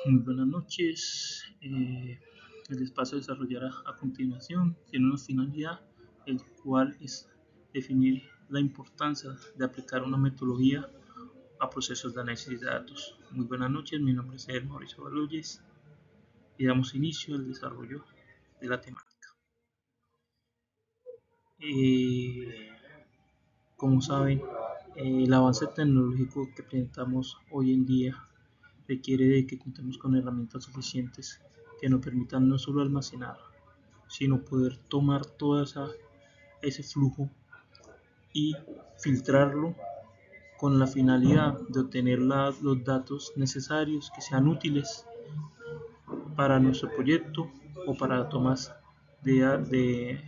Muy buenas noches. El espacio a desarrollar a continuación tiene una finalidad, el cual es definir la importancia de aplicar una metodología a procesos de análisis de datos. Muy buenas noches, mi nombre es Mauricio Baloyes y damos inicio al desarrollo de la temática. Como saben, el avance tecnológico que presentamos hoy en día requiere de que contemos con herramientas suficientes que nos permitan no solo almacenar, sino poder tomar todo ese flujo y filtrarlo con la finalidad de obtener los datos necesarios que sean útiles para nuestro proyecto o para tomas de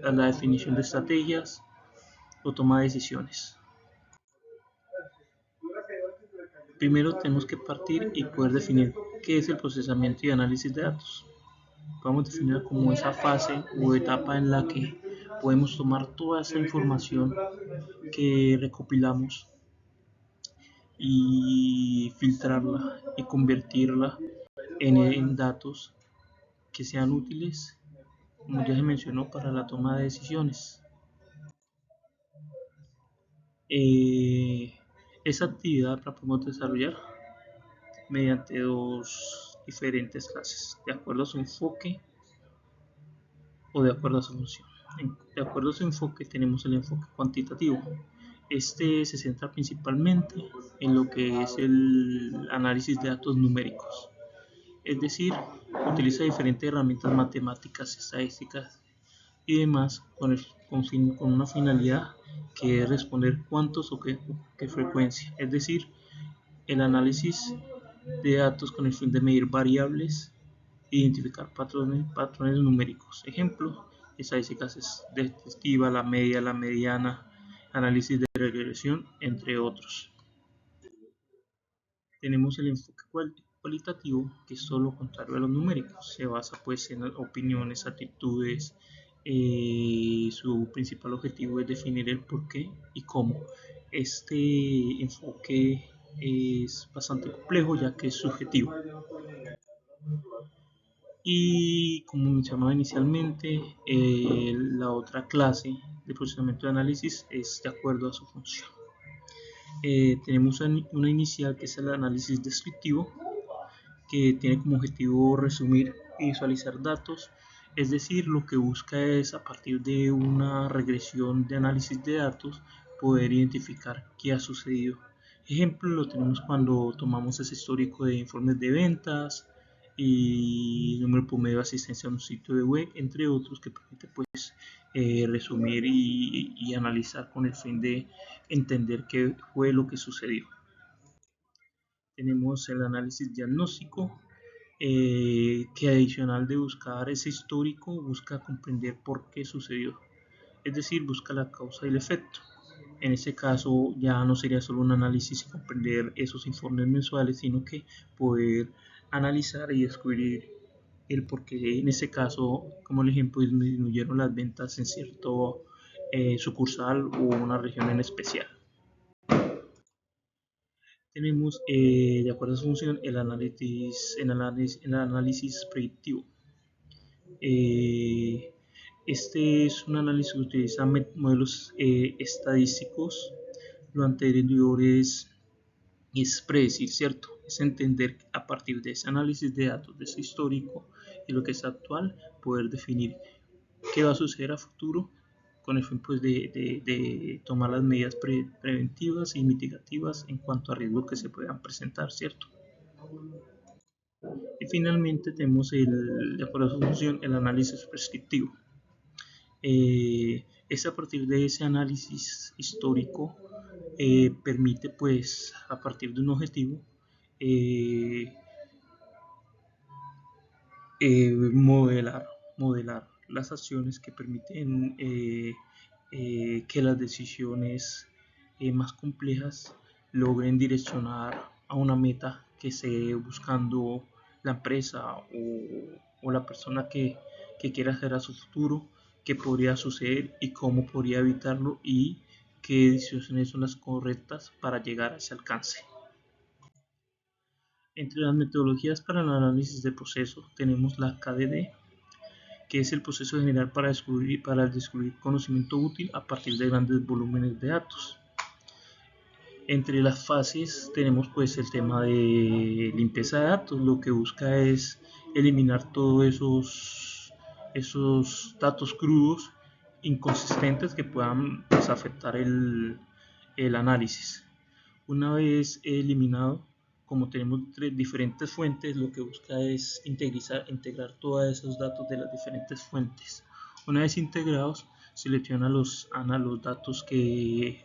la definición de estrategias o toma de decisiones. Primero tenemos que partir y poder definir qué es el procesamiento y análisis de datos. Podemos definirla como esa fase o etapa en la que podemos tomar toda esa información que recopilamos y filtrarla y convertirla en datos que sean útiles, como ya se mencionó, para la toma de decisiones. Esa actividad la podemos desarrollar mediante dos diferentes clases, de acuerdo a su enfoque o de acuerdo a su función. De acuerdo a su enfoque tenemos el enfoque cuantitativo. Este se centra principalmente en lo que es el análisis de datos numéricos, es decir, utiliza diferentes herramientas matemáticas, estadísticas y demás con una finalidad que es responder cuántos o qué frecuencia, es decir, el análisis de datos con el fin de medir variables e identificar patrones numéricos. Ejemplos: estadísticas descriptivas, la media, la mediana, análisis de regresión, entre otros. Tenemos el enfoque cualitativo, que es todo lo contrario a los numéricos. Se basa pues en opiniones, actitudes. Su principal objetivo es definir el por qué y cómo. Este enfoque es bastante complejo, ya que es subjetivo. Y como mencionaba inicialmente, la otra clase de procesamiento de análisis es de acuerdo a su función. Tenemos una inicial, que es el análisis descriptivo, que tiene como objetivo resumir y visualizar datos, es decir, lo que busca es, a partir de una regresión de análisis de datos, poder identificar qué ha sucedido. Ejemplo lo tenemos cuando tomamos ese histórico de informes de ventas y número promedio de asistencia a un sitio de web, entre otros, que permite pues resumir y analizar con el fin de entender qué fue lo que sucedió. Tenemos el análisis diagnóstico, que adicional de buscar ese histórico, busca comprender por qué sucedió, es decir, busca la causa y el efecto. En este caso ya no sería solo un análisis y comprender esos informes mensuales, sino que poder analizar y descubrir el por qué en este caso, como el ejemplo, disminuyeron las ventas en cierto sucursal o una región en especial. Tenemos, de acuerdo a su función, el análisis predictivo. Este es un análisis que utiliza modelos estadísticos. Lo anterior es predecir, ¿cierto? Es entender a partir de ese análisis de datos, de ese histórico y lo que es actual, poder definir qué va a suceder a futuro, con el fin pues de tomar las medidas preventivas y mitigativas en cuanto a riesgos que se puedan presentar, ¿cierto? Y finalmente tenemos, de acuerdo a su función, el análisis prescriptivo. Es a partir de ese análisis histórico, permite pues, a partir de un objetivo, modelar las acciones que permiten que las decisiones más complejas logren direccionar a una meta que esté buscando la empresa o la persona que quiera hacer a su futuro, qué podría suceder y cómo podría evitarlo y qué decisiones son las correctas para llegar a ese alcance. Entre las metodologías para el análisis de proceso tenemos la KDD, que es el proceso general para descubrir conocimiento útil a partir de grandes volúmenes de datos. Entre las fases tenemos pues el tema de limpieza de datos, lo que busca es eliminar todos esos datos crudos, inconsistentes que puedan pues, afectar el análisis. Una vez eliminado, como tenemos diferentes fuentes, lo que busca es integrar todos esos datos de las diferentes fuentes. Una vez integrados, selecciona los datos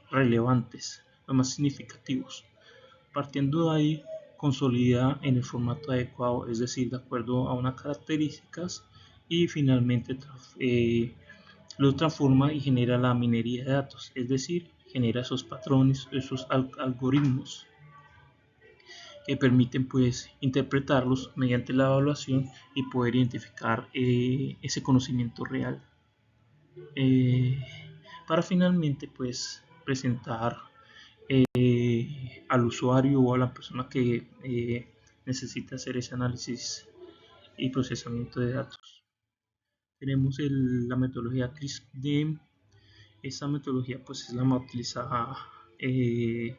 relevantes, los más significativos. Partiendo de ahí, consolida en el formato adecuado, es decir, de acuerdo a unas características, y finalmente lo transforma y genera la minería de datos, es decir, genera esos patrones, esos algoritmos que permiten pues interpretarlos mediante la evaluación y poder identificar ese conocimiento real, eh, para finalmente pues presentar al usuario o a la persona que necesita hacer ese análisis y procesamiento de datos. Tenemos la metodología CRISP-DM. Esta metodología pues es la más utilizada en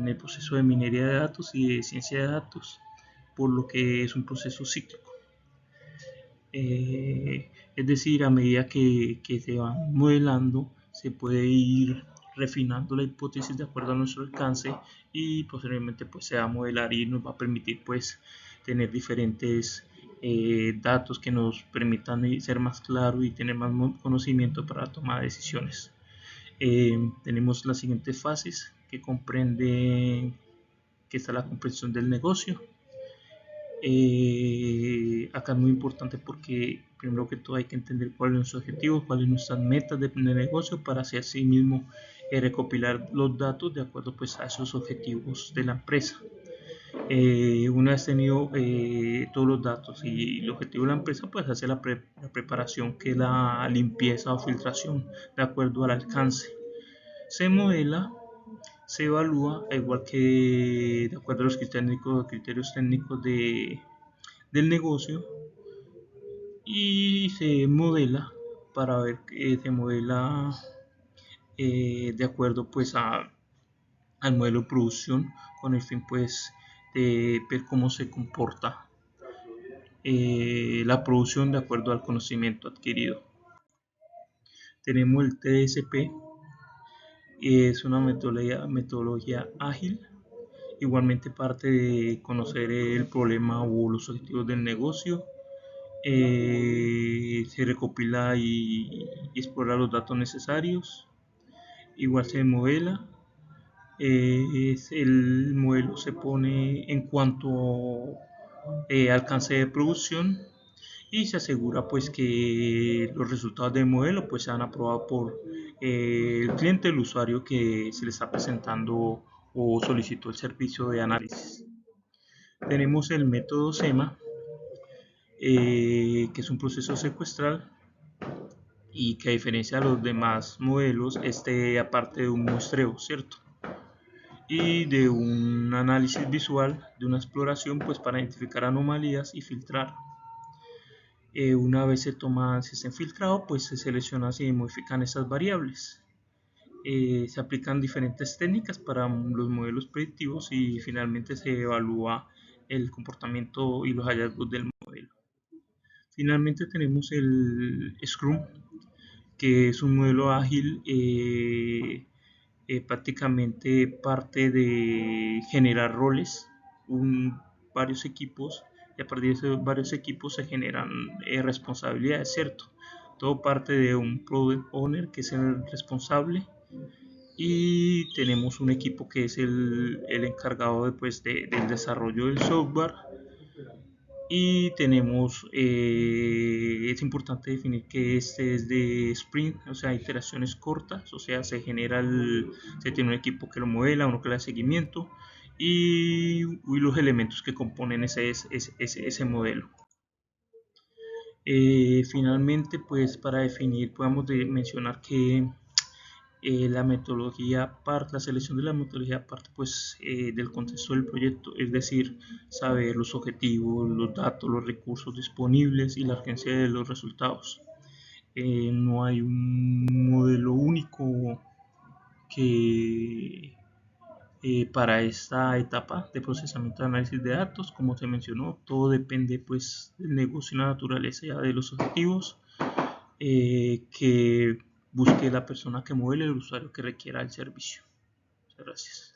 el proceso de minería de datos y de ciencia de datos, por lo que es un proceso cíclico. Es decir, a medida que se va modelando, se puede ir refinando la hipótesis de acuerdo a nuestro alcance, y posteriormente pues se va a modelar y nos va a permitir pues tener diferentes datos que nos permitan ser más claros y tener más conocimiento para tomar decisiones. Tenemos las siguientes fases que comprende, que está la comprensión del negocio. Acá es muy importante porque primero que todo hay que entender cuáles son nuestros objetivos, cuáles son nuestras metas de negocio, para así mismo recopilar los datos de acuerdo pues a esos objetivos de la empresa. Una vez tenido todos los datos y el objetivo de la empresa, pues hace la preparación, que es la limpieza o filtración de acuerdo al alcance. Se modela, se evalúa, igual que de acuerdo a los criterios técnicos del negocio, y se modela para ver que se modela de acuerdo pues al modelo de producción, con el fin pues de ver cómo se comporta la producción de acuerdo al conocimiento adquirido. Tenemos el TSP, es una metodología ágil. Igualmente parte de conocer el problema o los objetivos del negocio. Se recopila y explora los datos necesarios. Igual se modela. El modelo se pone en cuanto alcance de producción, y se asegura pues que los resultados del modelo pues sean aprobados por el cliente, el usuario que se le está presentando o solicitó el servicio de análisis. Tenemos el método SEMA, que es un proceso secuestral y que, a diferencia de los demás modelos, aparte de un muestreo, ¿cierto? Y de un análisis visual, de una exploración pues para identificar anomalías y filtrar. Una vez se estén filtrados, pues se seleccionan y modifican esas variables. Se aplican diferentes técnicas para los modelos predictivos, y finalmente se evalúa el comportamiento y los hallazgos del modelo. Finalmente tenemos el Scrum, que es un modelo ágil, prácticamente parte de generar roles, varios equipos, y a partir de esos varios equipos se generan responsabilidades, ¿cierto? Todo parte de un Product Owner, que es el responsable, y tenemos un equipo que es el encargado del desarrollo del software. Y tenemos, es importante definir que este es de sprint, o sea, iteraciones cortas, o sea, se tiene un equipo que lo modela, uno que le da seguimiento, y los elementos que componen ese modelo. Finalmente, pues para definir, podemos mencionar que La metodología parte, la selección de la metodología parte pues del contexto del proyecto, es decir, saber los objetivos, los datos, los recursos disponibles y la urgencia de los resultados. No hay un modelo único que para esta etapa de procesamiento de análisis de datos, como se mencionó, todo depende pues del negocio y la naturaleza ya de los objetivos que busque la persona que modele, el usuario que requiera el servicio. Muchas gracias.